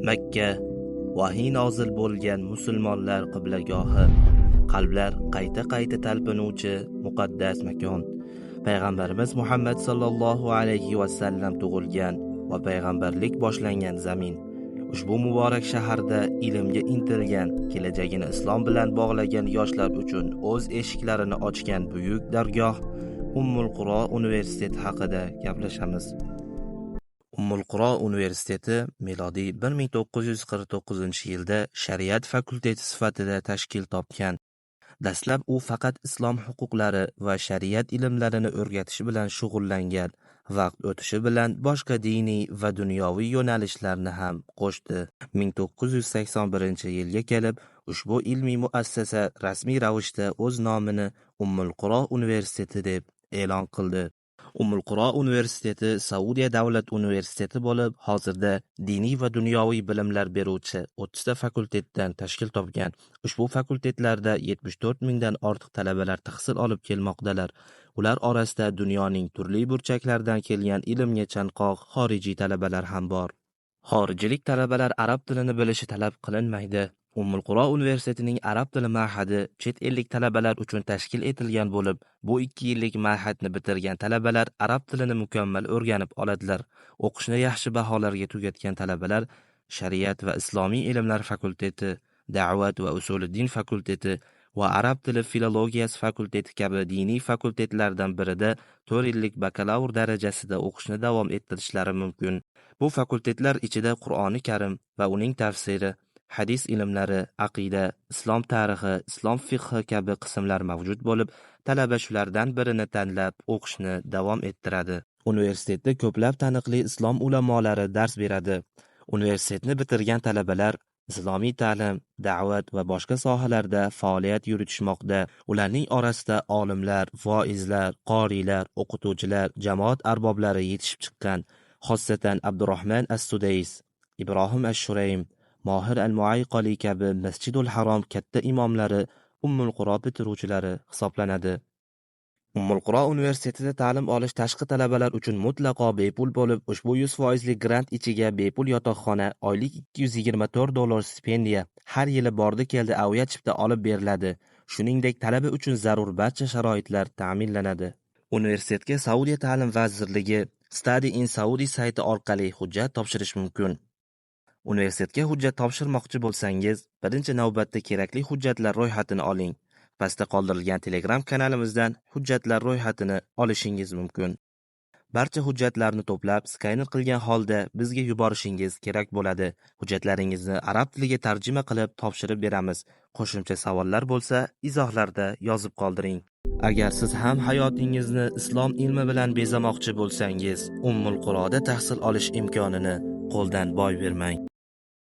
Makka, vahiy nozil bo'lgan musulmonlar qiblagohi, qalblar qayta talpinuvchi muqaddas makon. Payg'ambarimiz Muhammad sallallohu alayhi va sallam tug'ilgan va payg'ambarlik boshlangan zamin. Ushbu muborak shaharda ilmga intilgan, kelajagini islom bilan bog'lagan yoshlar uchun o'z eshiklarini ochgan buyuk dargoh Ummul Quro universiteti haqida gaplashamiz. Ummul Quro universiteti milodiy 1949-yilda shariat fakulteti sifatida tashkil topgan. Dastlab u faqat islom huquqlari va shariat ilmlarini o'rgatish bilan shug'ullangan. Vaqt o'tishi bilan boshqa diniy va dunyoviy yo'nalishlarni ham qo'shdi. 1981-yilga kelib ushbu ilmiy muassasa rasmiy ravishda o'z nomini Ummul Quro universiteti deb e'lon qildi. Ummul Quro universiteti Saudiya davlat universiteti bo'lib, hozirda diniy va dunyoviy bilimlar beruvchi 30 ta fakultetdan tashkil topgan. Ushbu fakultetlarda 74 mingdan ortiq talabalar tahsil olib kelmoqdalar. Ular orasida dunyoning turli burchaklaridan kelgan ilmga chanqoq xorijiy talabalar ham bor. Xorijlik talabalar arab tilini bilishi talab qilinmaydi. Ummul Quro universitetining arab tili ma'hadi chet ellik talabalar uchun tashkil etilgan bo'lib, bu 2 yillik ma'hadni bitirgan talabalar arab tilini mukammal o'rganib oladilar. O'qishni yaxshi baholarga tugatgan talabalar shariat va islomiy ilmlar fakulteti, da'vat va usuliddin fakulteti va arab tili filologiyasi fakulteti kabi diniy fakultetlardan birida 4 yillik bakalavr darajasida o'qishni davom ettirishlari mumkin. Bu fakultetlar ichida Qur'oni Karim va uning tafsiri, hadis ilmlari, aqida, islom tarixi, islom fiqhi kabi qismlar mavjud bo'lib, talaba shulardan birini tanlab o'qishni davom ettiradi. Universitetda ko'plab taniqli islom ulamolari dars beradi. Universitetni bitirgan talabalar islomiy ta'lim, da'vat va boshqa sohalarda faoliyat yuritishmoqda. Ularning orasida olimlar, voizlar, qoriylar, o'qituvchilar, jamoat arboblari yetishib chiqqan. Xossatan Abdurrahman as-Sudays, Ibrohim ash-Shuraym, Mohir al-Muayqali kabi Masjidul Harom katta imomlari Ummul Quro bitiruvchilari hisoblanadi. Ummul Quro universitetida ta'lim olish tashqi talabalar uchun mutlaqo bepul bo'lib, ushbu 100% grant ichiga bepul yotoqxona, oylik $224 stipendiya, har yili bordi-keldi aviat chipta olib beriladi. Shuningdek, talaba uchun zarur barcha sharoitlar ta'minlanadi. Universitetga Saudiya ta'lim vazirligi Study in Saudi sayti orqali hujjat topshirish mumkin. Universitetga hujjat topshirmoqchi bo'lsangiz, birinchi navbatda kerakli hujjatlar ro'yxatini oling. Pastda qoldirilgan Telegram kanalimizdan hujjatlar ro'yxatini olishingiz mumkin. Barcha hujjatlarni to'plab, skaner qilgan holda bizga yuborishingiz kerak bo'ladi. Hujjatlaringizni arab tiliga tarjima qilib topshirib beramiz. Qo'shimcha savollar bo'lsa, izohlarda yozib qoldiring. Agar siz ham hayotingizni islom ilmi bilan bezamoqchi bo'lsangiz, Ummul Quroda tahsil olish imkonini qo'ldan boy bermang.